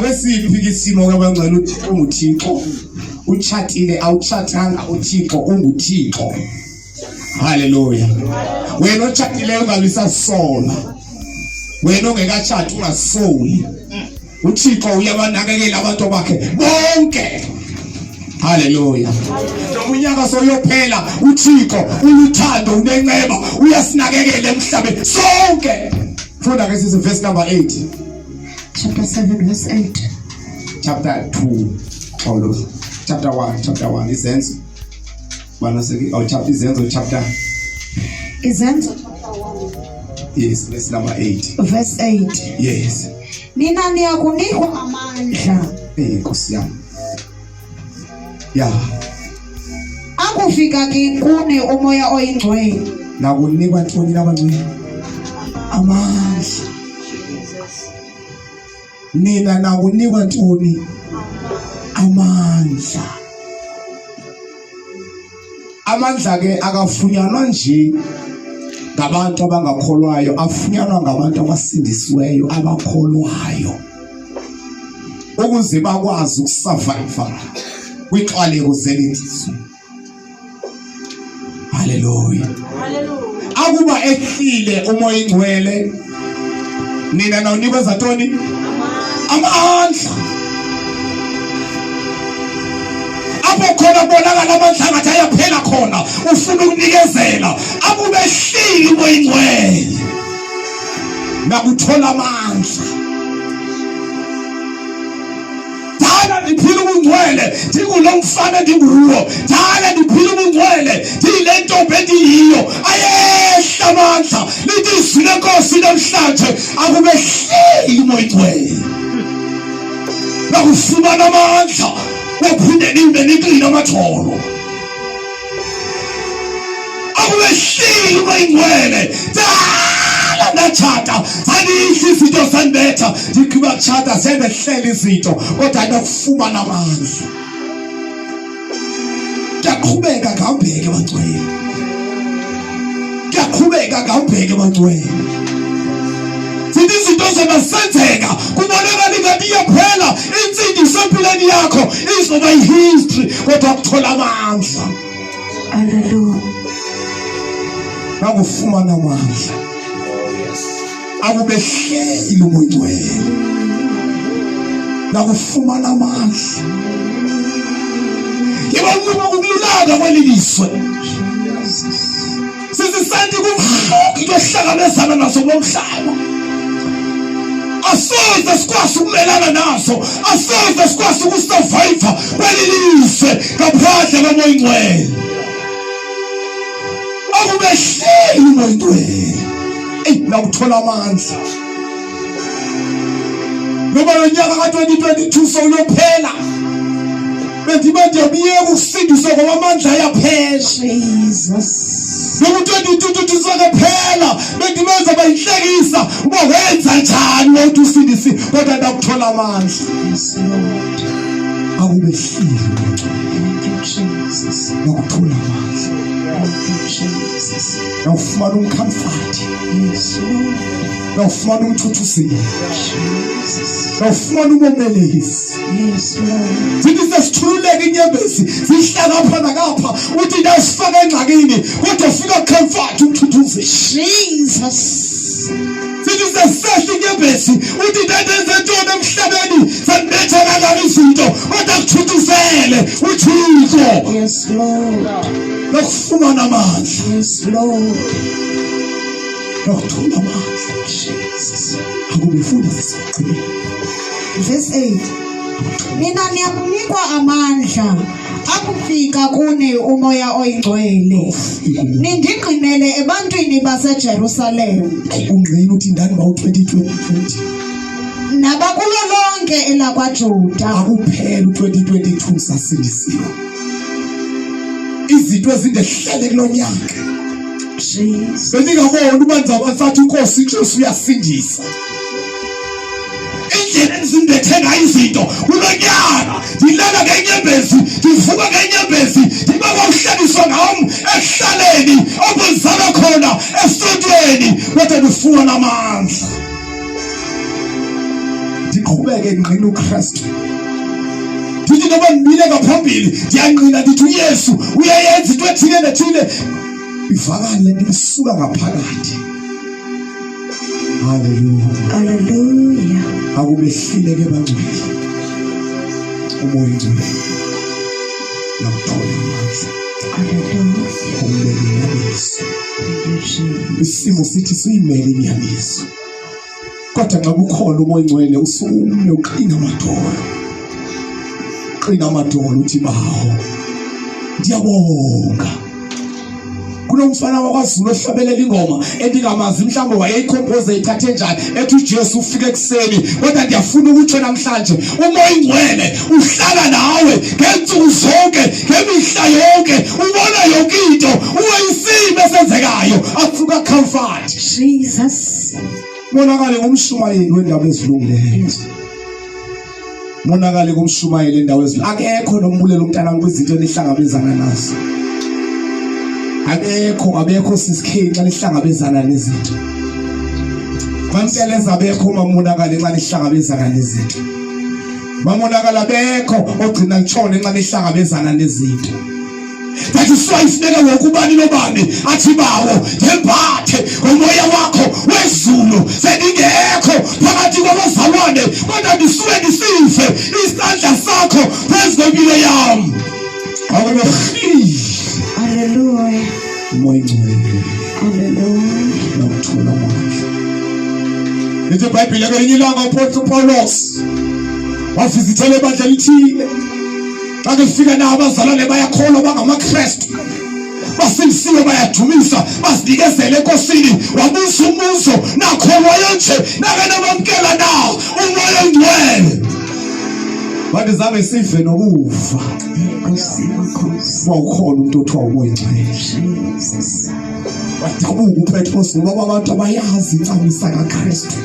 Kwesiphi isimo kaBangcwele uThixo uchatile awuchatanga uThixo unguThixo. Hallelujah. Wena ochatile ungabisa sola. Wena ongekachati ungasoli. uThixo uyabanakekela abantu bakhe bonke. Hallelujah. Unyaka soyophela uThixo uluthando unenceba uyasinakekela emhlabeni sonke. Funda ke sisi verse number 8. Chapter 7 verse 8. Chapter 2. Chapter 1 Izenzo. Izenzo chapter. Izenzo chapter 1. Yes, verse number 8. Verse 8. Yes. Nina niyakunikwa amandla. Nkosi yami. Yeah. Akufika kune uMoya OyiNgcwele. Nakunikwa ntoni labangcwele? Amandla. Nina nakunikwa ntoni? Amandla. Amandla ke akafunyanwa nje ngabantu abangakholwayo, afunyanwa ngabantu abasindisiweyo abakholwayo ukuze bakwazi ukusurvive kwixhwaleko zelizwe. Hallelujah. Akuba ehlile uMoya oyiNgcwele, nina nawunikwa zathoni? Amandla. Apho khona bonakala amandla ngathi ayaphela khona ufuna ukunikezela, akube ehlile uMoya oyiNgcwele nakuthola amandla. Ndiphila ubuNgcwele ndikulo mfana ndinguwo, dala ndiphila ubuNgcwele ndile ntombi endiyiyo, ayehla amandla lithi izwi lenkosi namhlanje akube hleli uMoya oyiNgcwele nakufumana amandla waphinde nibe niqine amatholo. Akube hleli uMoya oyiNgcwele ndachata zanihle izinto zanibetha ndikhiba chata zendehlela izinto kodwa ndakufumana amandla. Ngiyaqhubeka ngambheke eBangcwele, ngiyaqhubeka ngambheke eBangcwele. Zithi izinto zobasenzeka kubonakala ingathi iyaphela insindiso empilweni yakho izoba history kodwa ukuthola amandla. Hallelujah. Nakufumana amandla akube hleli uMoya oyiNgcwele nakufumana amandla. Ngibancuma ukululaka kwelilizwe sisisanti kumhlophe into ehlangabezana naso ngomhlaba. Asoze sikwazi ukumelana naso, asoze sikwazi ukusurvive kwelilizwe ngaphandle koMoya oyiNgcwele. Akube hleli uMoya oyiNgcwele nakuthola amandla. Ngoba lonyaka ka-2022 sowuyophela, bendiba ndiyabiyeka ukusindiswa ngoba amandla ayaphela. Jesus. Ngoba u-2022 sakaphela bendibenza bayihlekisa uba wenza njani wonke usindisi kodwa ndakuthola amandla. Yes, Lord. Akube hleli Thank you, Jesus. nakuthola amandla. Thank you, Jesus. Nawufumana umcomfort, Yes, Lord. nawufumana umthuthuzeli, Jesus. nawufumana umomelisi. Yes, Lord. Zithi sesithululeka inyembezi zihlakapha nakapha uthi ndasifaka engxakini kodwa ufika comfort umthuthuzeli. Jesus. Zithi sesehla inyembezi uthi ndenze ntoni emhlabeni zanibetha kangaka izinto kodwa kuthuthuzele uThixo. Yes, Lord. Nakufumana amandla, Yes, Lord. nakuthola amandla. Jesus. Akube funda sesiqinile. Verse 8. Nina niyakunikwa amandla akufika kune uMoya oyiNgcwele. Nindiqinele ebantwini baseJerusalem. Ungqina uthi ndani bawu-2020 Nabakulo lonke elakwaJuda. akuphela u-2022 sasindisiwe. Izinto ezindehlele kulo nyaka Jesus. bendingaboni uba ndizabasathi uNkosi uJesu uyasindisa. Indlela enizindethe ngayo izinto kulo nyaka, ndilala ngenyembezi ndivuka ngenyembezi ndiba kwawuhlaliswa ngam ekuhlaleni obuzalwa khona esontweni kodwa ndifumana amandla. ndiqhubeke ngqina uKristu. Ndithi noba ndimile ngaphambili ndiyanqina ndithi uYesu uyayenza into ethile nethile ivakale ndisuka ngaphakathi. Hallelujah. Hallelujah. Akubehlile ke bangcwele. uMoya nakuthola amandla. Hallelujah. Umbeke inyaniso. Isimo sithi siyimele inyaniso. Kodwa nxa kukhona uMoya usume uqina amadolo. Qina amadolo uthi bawo. Ndiyabonga. Kunomfana wakwaZulu ohlabelela ingoma endingamazi mhlawumbe wayeyicompose ithathe njani ethi uJesu ufike ekseni kodwa ndiyafuna ukuthi namhlanje uMoya uhlala nawe ngensuku zonke ngemihla yonke ubona yonke into uyisimo esenzekayo asuka comfort Jesus. Monakale ngomshumayeli wendaba ezilungileyo. Monakale ngomshumayeli endawo ezilungileyo. Akekho nombulela umntana kwizinto enihlangabezana nazo. Abekho sisikhenxa lihlangabezana nezinto. Banteleza abekho mamonakala nxa lihlangabezana nezinto. Mamonakala abekho ogcina litshone nxa lihlangabezana nezinto. That is why ifuneka ngokubani nobani athi bawo yembathe ngomoya wakho wezulu seningekho phakathi kwabazalwane kodwa ndisuke ndisive isandla sakho phezu kwempilo yami. Hallelujah. uMoya. Hallelujah. Nakuthola amandla. Lithi iBhayibhile ngelinye ilanga uPaul Paulos wavizithela ebandla lithile. Xa kufika na abazalwane bayakholwa bangamaKristu. Basilisiwe bayadumisa basinikezele enkosini wabuza umbuzo nakholwayo nje nake nabamkela na uMoya. Bathi zange sive nokufa. Wawukhona umuntu othiwa uMoya. Jesus. Wadabuka uPetros ngoba abantu abayazi incamisa kaKristu.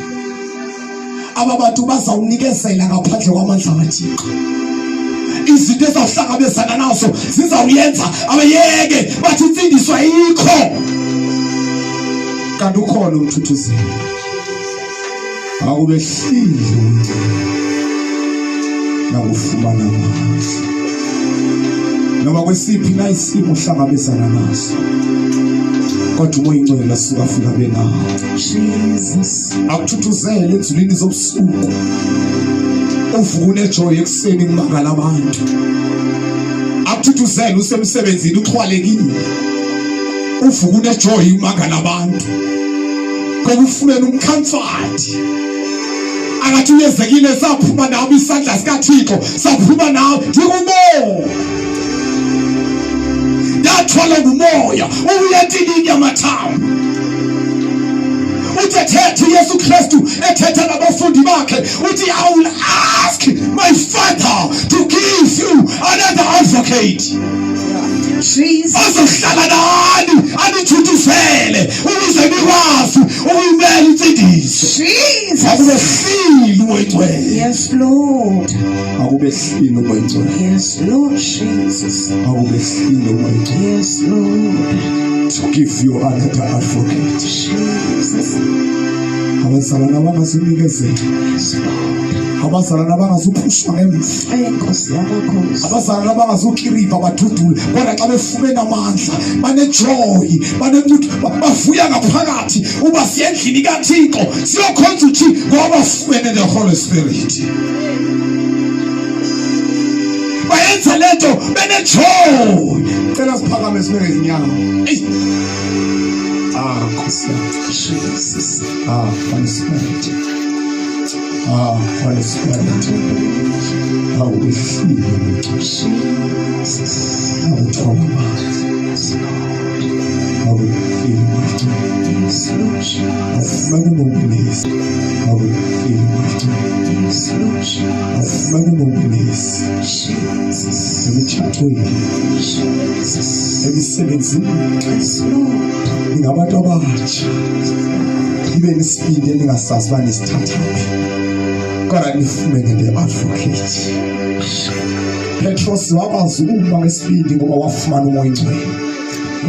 Ababantu bazawunikezela ngaphandle kwamandla kaThixo. Izinto ezawuhlangabezana nazo zizawuyenza abayeke bathi insindiso ayikho. Kanti ukhona umthuthuzeli. Akubehlile nakufumana amandla. Noma kwesiphi na isimo uhlangabezana naso. Kodwa uMoya asuka afika benawo. Jesus. Akuthuthuzele ezulwini zobusuku. Uvune ejoy ekseni kumangala abantu. Akuthuthuzele usemsebenzini uxhwalekile. Uvune ejoy kumangala abantu. Ngoba ufuna umcomfort. Akathi uyezekile saphuma nawo isandla sikaThixo saphuma nawo ndikumo. Yathwala uMoya uyentini yamathambo. Uthethe Yesu Kristu ethetha nabafundi bakhe uthi I will ask my Father to give you another advocate. Jesus. Azohlala nani anithuthuzele ukuze nikwazi ukuyimela insindiso. Jesus. Akubehlile uMoya. Yes, Lord. Akubehlile uMoya. Yes, Lord Jesus. Akubehlile uMoya. Yes, Lord. To give you another advocate. Jesus. Abazalwane abangazinikezela. Yes, Lord. Abazalwane abangazuphushwa ngemva. Enkosi yamakhosi. Abazalwane abangazukiripa badudule kodwa xa befumene amandla banejoy bavuya ngaphakathi uba siyendlini kaThixo siyokhonza uthi ngoba bafumene the Holy Spirit. Bayenza lento benejoy. Cela siphakame sibeke izinyawo. Nkosi yami. Jesus. Holy Spirit. Holy Spirit. Awubehlile. Jesus. Awuthola amandla. Yes, Lord. Awubehlile amandla. Yes, Lord Jesus. Awufumane uMoya. Awubehlile amandla. Yes, Lord Jesus. Awufumane uMoya. Jesus. Emitshatweni. Jesus. Emisebenzini. Yes, Lord. Ngabantu abatsha. Ibe nesibindi eningasazi uba nisithathaphi. Kodwa nifumene the advocate. Petros wakwazi ukuma ngesibindi ngoba wafumana uMoya.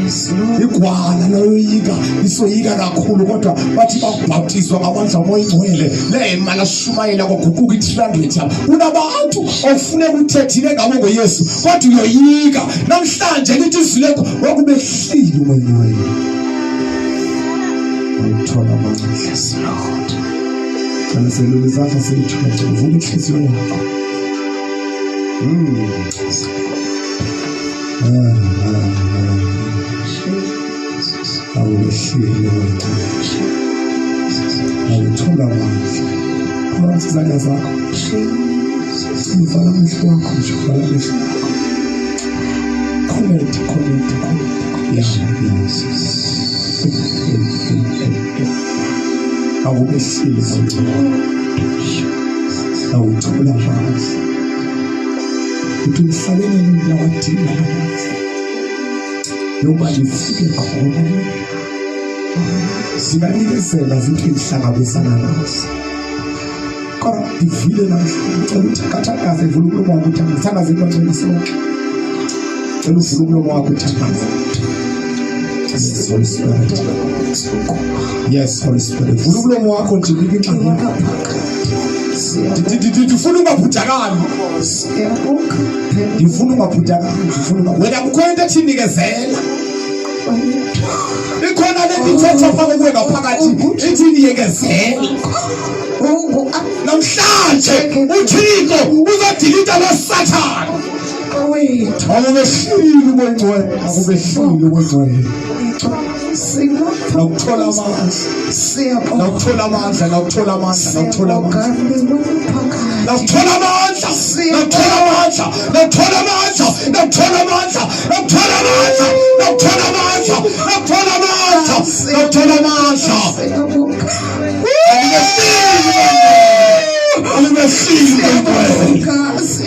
Yes, Lord. igwala loyika isoyika kakhulu kodwa bathi bakubhaptizwa ngamandla omoyingcwele lema lashumayela kwaguquka i-300 yabo kunabantu ofune ukuthethile ngabo ngoYesu kodwa uyoyika namhlanje lithi izwi lekho wakubehlile umoyingcwele uthola amandla. Yes, Lord. Kana selule izandla zethu vula inhliziyo yakho. Awubehlile wena. Awuthola amandla. Phakathi izandla zakho. Vala amehlo akho nje, vala amehlo akho. Connect. Yes. Awubehlile wena. Awuthola amandla. Uthi umhlabeni mina wadinga amandla. Noma lifike khona singanikezela zinto ezihlangabezana nazo kodwa ivile namhlanje ukuthi kathakaze vula umlomo wakho uthi angithandaze into sonke cela uvule umlomo wakho uthi yes Holy Spirit vula umlomo wakho nje bika inxeba ndifuna ungaphutshakali ndifuna ungaphutshakali wena mkhwente ethi nikezela ikhona lento ithetha phakathi kuwe ngaphakathi ithi niyekezela namhlanje uThixo uzodilita loSathane awubehlile umoyingcwele awubehlile umoyingcwele nawuthola amandla nawuthola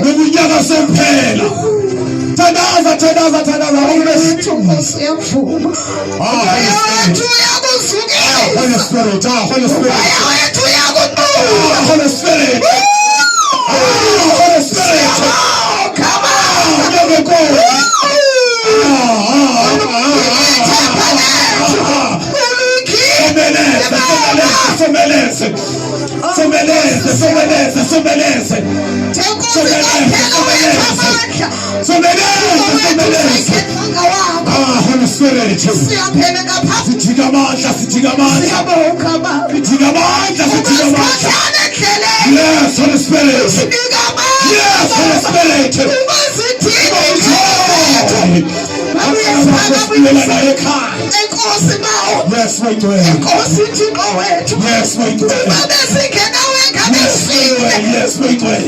nokunyaka semphela thandaza Holy Spirit come on never go Holy Spirit sitika amandla yes Holy Spirit yes Holy Spirit yes my God yes my God yes my God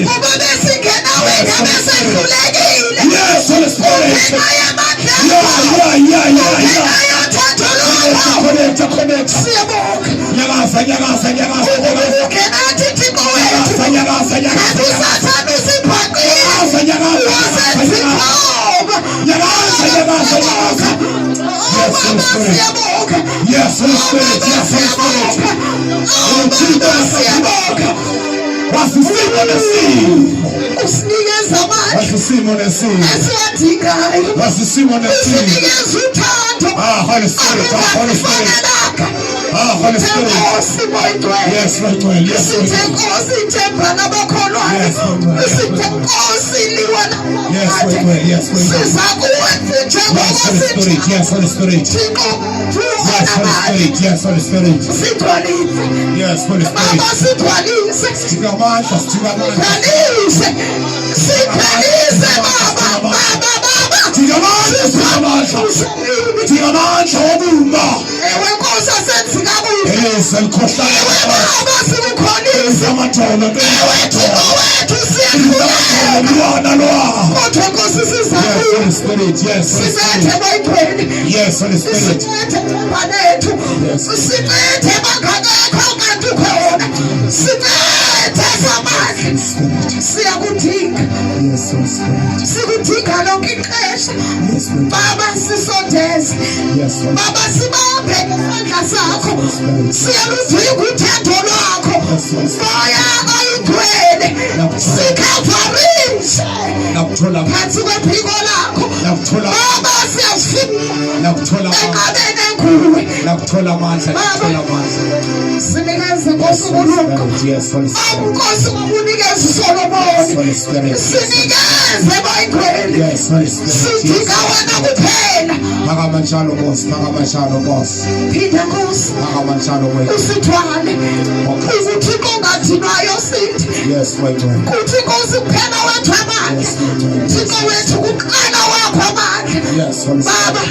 yes Holy Spirit connect yes Holy Spirit what's the steam on the sea? What's the steam on the sea? What's the steam on the sea? Holy Spirit, Holy Spirit. Holy Spirit. Yes, right way. Yes, right way. Yes, right way. Yes, right way. Yes, Holy Spirit. Yes, Holy Spirit. Yes, Holy Spirit. Yes, Holy Spirit. Yes, Holy sikudinga lonke ixesha baba sisondeze baba sibambe ngesandla sakho siyaludinga uthando lwakho moya oyingcwele sikhavarishe phansi kwephiko lakho baba siyafuna Thola amandla, thola amandla. Sinikeze Nkosi uNkulunkulu. Yes, Holy Spirit. Nkosi ukunikeza Solomon. Yes, Holy Spirit. Sinikeze OyiNgcwele. Yes, Holy Spirit. Sidinga wena kuphela. Phakamanjalo Nkosi, phakamanjalo Nkosi. Phinda Nkosi. Phakamanjalo wethu. Usithwale. Ukuthi kongathinayo sithi. Yes, OyiNgcwele. Kuthi Nkosi kuphela wethu amandla. Thixo wethu kuqala wakho amandla. Yes, Holy Spirit. Baba.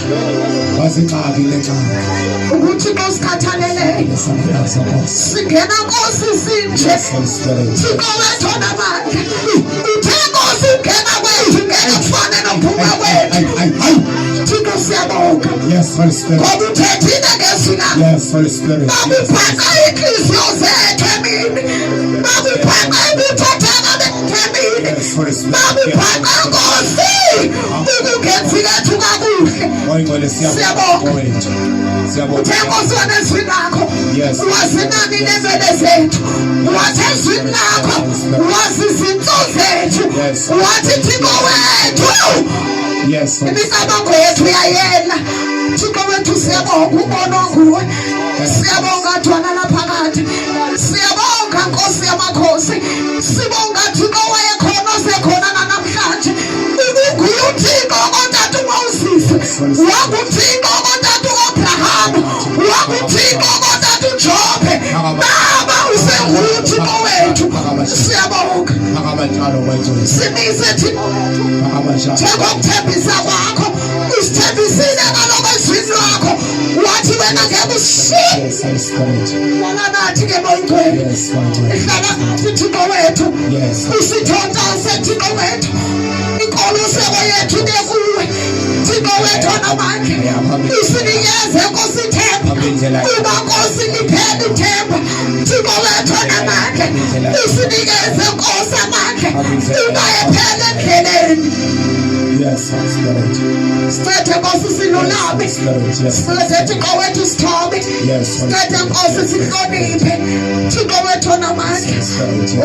Wazixaki lencane. Ukuthi Nkosikhathalele. Singena Nkosi sinje. Yes, Holy Spirit. Thixo wethu onamandla. Uthe Nkosi ungena kwethu ngeke kufane nophuma kwethu. Thixo siyabonga. Yes, Holy Spirit. Ngoba uthethile ngezina. Yes, Holy Spirit. Babuphaqa inhliziyo zethu emini. Babuphaqa ubuthathaka emini. Yes, Holy Spirit. Babuphaqa Nkosi. Ukungenzile ethu kakuhle. OyiNgcwele siyabonga wethu. Siyabonga. Uthe Nkosi wena ezwini lakho. Yes. Wazinani nezwele zethu. Wathi ezwini lakho. Wazi izinto zethu. Yes. Wathi Thixo wethu. Yes, Holy Spirit. Imicabango yethu uyayela. Thixo wethu siyabonga ubona nguwe. Siyabonga Thwana laphakathi. Siyabonga Nkosi yamakhosi. Sibonga Thixo wayekhona osekhona namhlanje. Ubunguye uThixo kontatu uMoses. Wakuthixo kontatu uAbraham. Wakuthixo kontatu uJobe. Baba usenguye uThixo wethu. Siyabonga. Phakamanjalo wethu. Simise Thixo wethu. Phakamanjalo. Njengokuthembisa kwakho. Usithembisile ngaloko ezwini lakho. Wathi wena ngeke ushiye. Yes, Holy Spirit. Hlala nathi ke OyiNgcwele. Yes, OyiNgcwele. Hlala nathi Thixo wethu. Yes. Usithonta Thixo wethu. Inkoloseko yethu nekuwe. Thixo wethu onamandla. Usinikeze Nkosi ithemba. Kuba Nkosi liphele ithemba. Thixo wethu onamandla. Usinikeze Nkosi amandla. Kuba ephele endleleni. Yes, Holy Spirit. Sithethe Nkosi silulame. Sithethe Thixo wethu sithobe. Yes, Holy Sithethe Nkosi sihloniphe. Thixo wethu onamandla.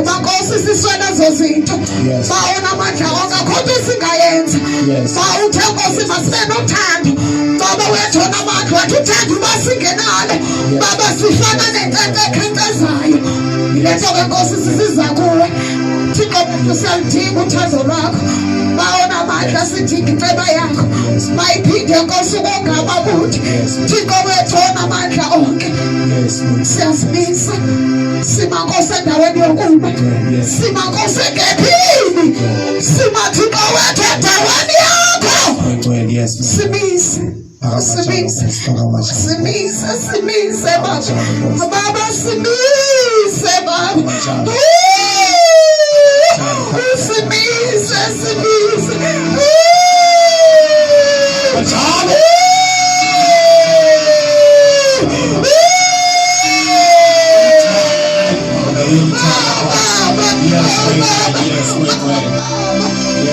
Uba Nkosi siswela ezo zinto. Yes. Bawona amandla onke akho nto singayenza. Yes. Bawuthe Nkosi masibe nothando. Baba wethu onamandla wathi uthando masingenalo. Baba sifana nenkcente ekhencezayo. Letho ke Nkosi sisiza kuwe. Thixo wethu siyaludinga uthando lwakho. Bawona amandla sidinga inceba yakho. Mayiphinde Nkosi ukongaba kuthi. Thixo wethu onamandla onke. Yes, Lord. Siyazimisa. Sima Nkosi endaweni yokuma. Sima Nkosi engephini. Sima Thixo wethu endaweni yakho. OyiNgcwele, yes, Lord. Simise. Simise. Simise. Simise Baba. Baba simise Baba. Simise. Simise.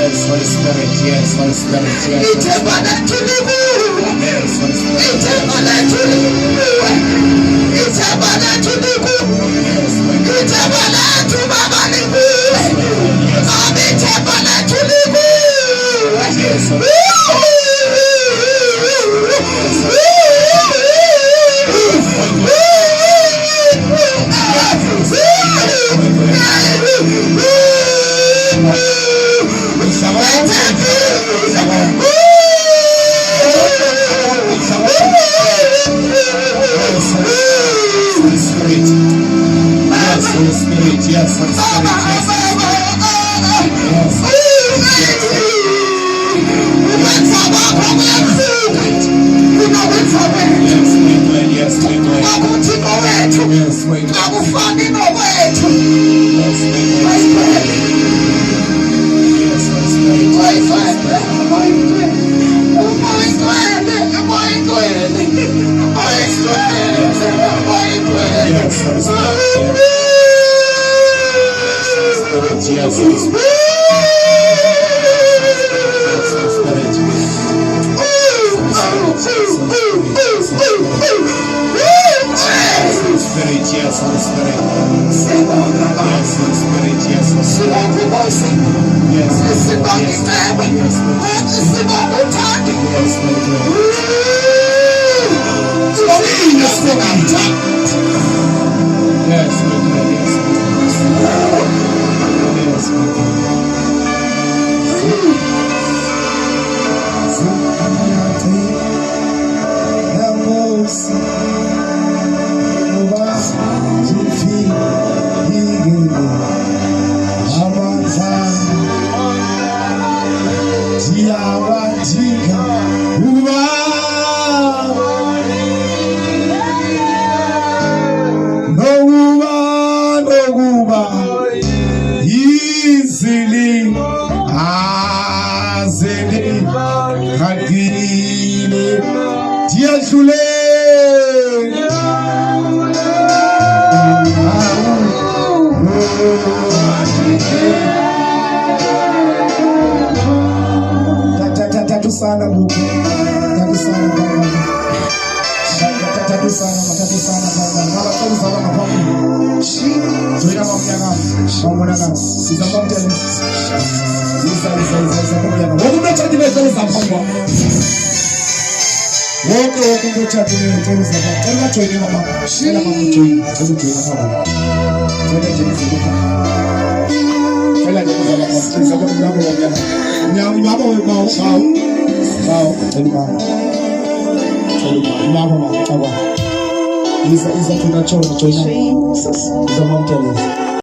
Yes, Holy Spirit. Yes, Holy Spirit. Yes, Holy Spirit. Yes, Holy Spirit. Yes, Holy Spirit. sana Mungu. Asante sana Baba. Asante sana Baba. Mara kwa sana Baba. Joina mamnya ngam. Mamona ngam. Sizamba mtele. Isa pamoja na. Mungu mtaji na tele za Baba. Wote mtaji na tele za Baba. Kama joina mama. Kila mama joina. Hebu joina Baba. Joina tele za Baba. Kila jambo la Baba. Sasa kwa mlango wa Baba. Nyama baba wewe bao. Tele baba. Mama, isa tunachora joina. Isa mtele.